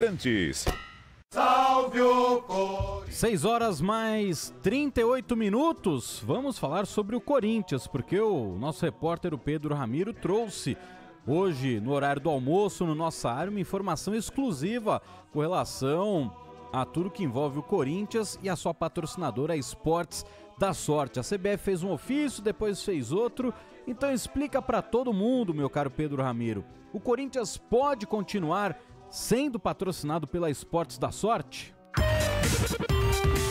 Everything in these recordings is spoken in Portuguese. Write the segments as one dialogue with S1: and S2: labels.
S1: Antes.
S2: Salve o Corinthians!
S3: 6 horas mais 38 minutos. Vamos falar sobre o Corinthians, porque o nosso repórter, o Pedro Ramiro, trouxe hoje, no horário do almoço, no nossa área, uma informação exclusiva com relação a tudo que envolve o Corinthians e a sua patrocinadora, a Esportes da Sorte. A CBF fez um ofício, depois fez outro. Então explica para todo mundo, meu caro Pedro Ramiro. O Corinthians pode continuar sendo patrocinado pela Esportes da Sorte?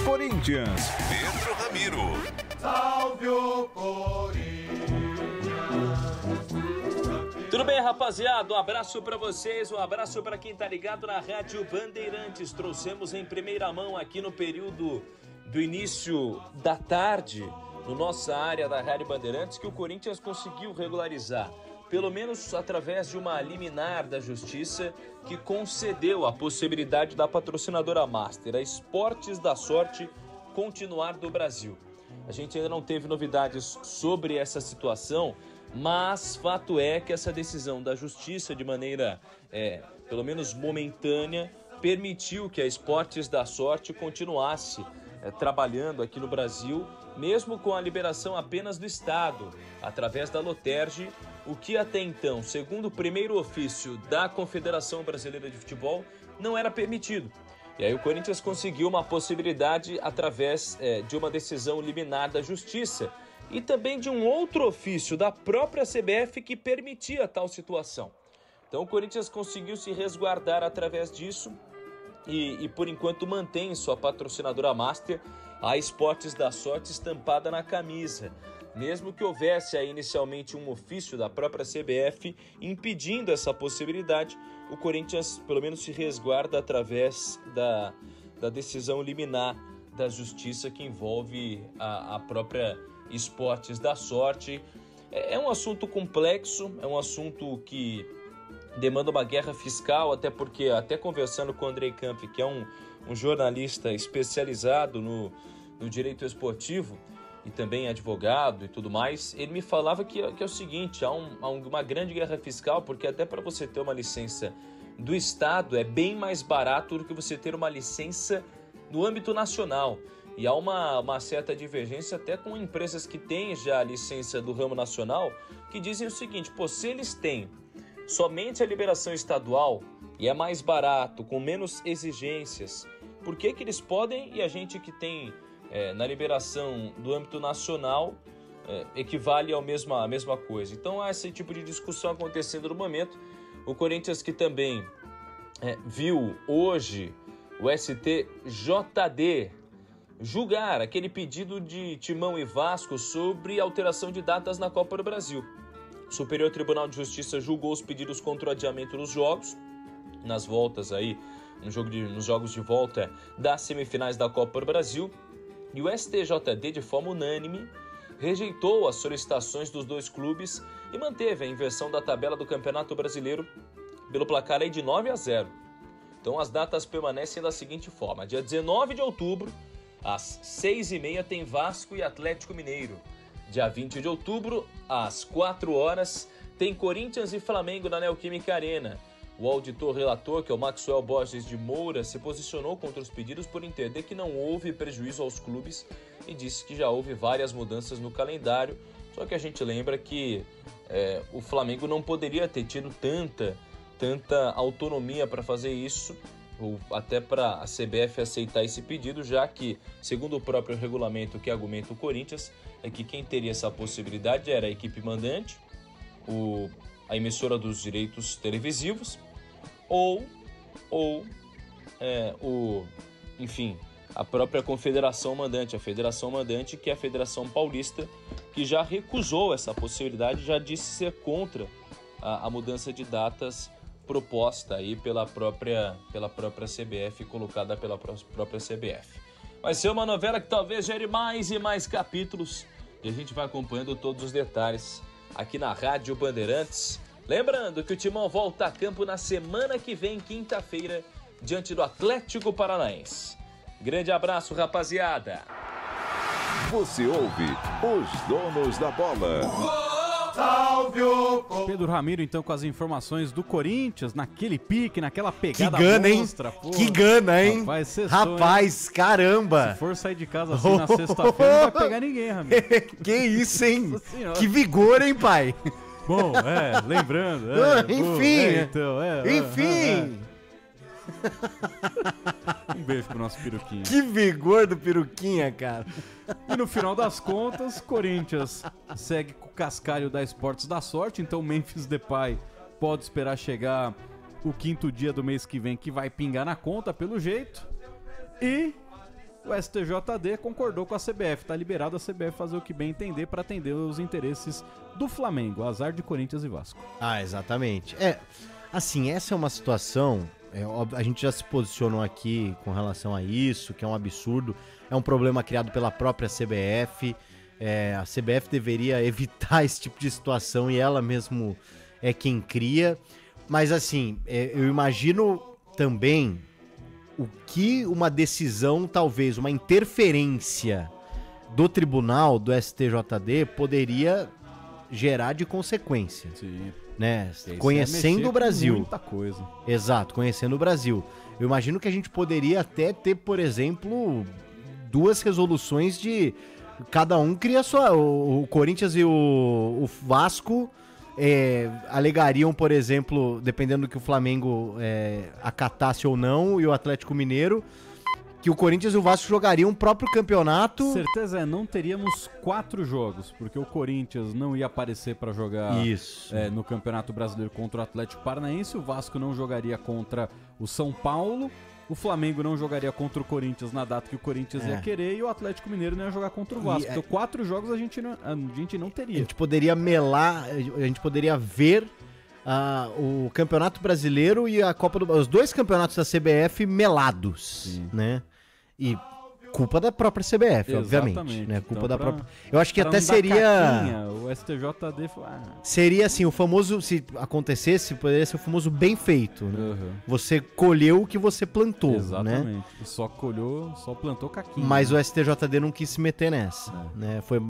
S1: Corinthians.
S2: Pedro Ramiro. Salve o Corinthians!
S4: Tudo bem, rapaziada? Um abraço pra vocês, um abraço pra quem tá ligado na Rádio Bandeirantes. Trouxemos em primeira mão aqui no período do início da tarde, no nossa área da Rádio Bandeirantes, que o Corinthians conseguiu regularizar, pelo menos através de uma liminar da Justiça, que concedeu a possibilidade da patrocinadora Master, a Esportes da Sorte, continuar do Brasil. A gente ainda não teve novidades sobre essa situação, mas fato é que essa decisão da Justiça, de maneira, pelo menos momentânea, permitiu que a Esportes da Sorte continuasse trabalhando aqui no Brasil, mesmo com a liberação apenas do Estado, através da Loterge, o que até então, segundo o primeiro ofício da Confederação Brasileira de Futebol, não era permitido. E aí o Corinthians conseguiu uma possibilidade através de uma decisão liminar da Justiça e também de um outro ofício da própria CBF que permitia tal situação. Então o Corinthians conseguiu se resguardar através disso e por enquanto mantém sua patrocinadora Master, a Esportes da Sorte, estampada na camisa. Mesmo que houvesse aí inicialmente um ofício da própria CBF impedindo essa possibilidade, o Corinthians pelo menos se resguarda através da decisão liminar da Justiça que envolve a própria Esportes da Sorte. É um assunto complexo, é um assunto que demanda uma guerra fiscal, até porque, até conversando com o Andrei Kampf, que é um jornalista especializado no direito esportivo e também advogado e tudo mais, ele me falava que é o seguinte, há uma grande guerra fiscal, porque até para você ter uma licença do Estado é bem mais barato do que você ter uma licença no âmbito nacional. E há uma certa divergência até com empresas que têm já a licença do ramo nacional, que dizem o seguinte, se eles têm somente a liberação estadual e é mais barato, com menos exigências, por que eles podem e a gente que tem na liberação do âmbito nacional equivale à mesma coisa? Então há esse tipo de discussão acontecendo no momento. O Corinthians que também viu hoje o STJD julgar aquele pedido de Timão e Vasco sobre alteração de datas na Copa do Brasil. O Superior Tribunal de Justiça julgou os pedidos contra o adiamento dos jogos, nas voltas aí, nos jogos de volta das semifinais da Copa do Brasil, e o STJD, de forma unânime, rejeitou as solicitações dos dois clubes e manteve a inversão da tabela do Campeonato Brasileiro pelo placar aí de 9-0. Então as datas permanecem da seguinte forma: dia 19 de outubro, às 6h30, tem Vasco e Atlético Mineiro. Dia 20 de outubro, às 4 horas, tem Corinthians e Flamengo na Neoquímica Arena. O auditor relator, que é o Maxwell Borges de Moura, se posicionou contra os pedidos por entender que não houve prejuízo aos clubes e disse que já houve várias mudanças no calendário. Só que a gente lembra que o Flamengo não poderia ter tido tanta autonomia para fazer isso, ou até para a CBF aceitar esse pedido, já que, segundo o próprio regulamento que argumenta o Corinthians, é que quem teria essa possibilidade era a equipe mandante, a emissora dos direitos televisivos, enfim, a própria confederação mandante, a federação mandante, que é a Federação Paulista, que já recusou essa possibilidade, já disse ser contra a mudança de datas proposta aí pela própria CBF, colocada pela própria CBF. Vai ser uma novela que talvez gere mais e mais capítulos e a gente vai acompanhando todos os detalhes aqui na Rádio Bandeirantes. Lembrando que o Timão volta a campo na semana que vem, quinta-feira, diante do Atlético Paranaense. Grande abraço, rapaziada!
S1: Você ouve os donos da bola.
S2: Salve o Corinthians!
S3: Pedro Ramiro, então, com as informações do Corinthians, naquele pique, naquela pegada
S1: Que gana,
S3: monstra,
S1: hein?
S3: porra.
S1: Que gana, hein?
S3: Rapaz, sextou,
S1: Rapaz, caramba!
S3: Se for sair de casa assim na sexta-feira, não vai pegar ninguém, Ramiro.
S1: Que isso, hein?
S3: Nossa Senhora.
S1: Que vigor, hein, pai?
S3: Bom, lembrando.
S1: Enfim,
S3: então,
S1: enfim.
S3: Um beijo pro nosso peruquinho.
S1: Que vigor do peruquinha, cara.
S3: E no final das contas, Corinthians segue com o cascalho da Esportes da Sorte, então Memphis Depay pode esperar chegar o 5º dia do mês que vem, que vai pingar na conta pelo jeito. E o STJD concordou com a CBF, tá liberado a CBF fazer o que bem entender para atender os interesses do Flamengo, azar de Corinthians e Vasco.
S1: Ah, exatamente. Assim, essa é uma situação... a gente já se posicionou aqui com relação a isso, que é um absurdo. É um problema criado pela própria CBF. A CBF deveria evitar esse tipo de situação e ela mesmo é quem cria. Mas assim, eu imagino também o que uma decisão, talvez uma interferência do tribunal, do STJD, poderia gerar de consequência.
S3: Sim.
S1: Né? Conhecendo o Brasil.
S3: Muita coisa.
S1: Exato, conhecendo o Brasil. Eu imagino que a gente poderia até ter, por exemplo, 2 resoluções de cada um cria sua. O Corinthians e o Vasco alegariam, por exemplo, dependendo do que o Flamengo acatasse ou não, e o Atlético Mineiro, que o Corinthians e o Vasco jogariam o próprio campeonato.
S3: Certeza não teríamos 4 jogos, porque o Corinthians não ia aparecer para jogar
S1: Isso.
S3: No Campeonato Brasileiro contra o Atlético Paranaense, o Vasco não jogaria contra o São Paulo, o Flamengo não jogaria contra o Corinthians na data que o Corinthians ia querer, e o Atlético Mineiro não ia jogar contra o Vasco. Então 4 jogos a gente não teria.
S1: A gente poderia a gente poderia ver o Campeonato Brasileiro e a Copa os 2 campeonatos da CBF melados. Sim. Né? E culpa da própria CBF, obviamente, né? Culpa da própria. Eu acho que até seria
S3: o STJD
S1: seria assim, o famoso, se acontecesse, poderia ser o famoso bem feito, né?
S3: Uhum.
S1: Você colheu o que você plantou,
S3: exatamente.
S1: Né?
S3: Só plantou caquinha.
S1: Mas o STJD não quis se meter nessa, né? Foi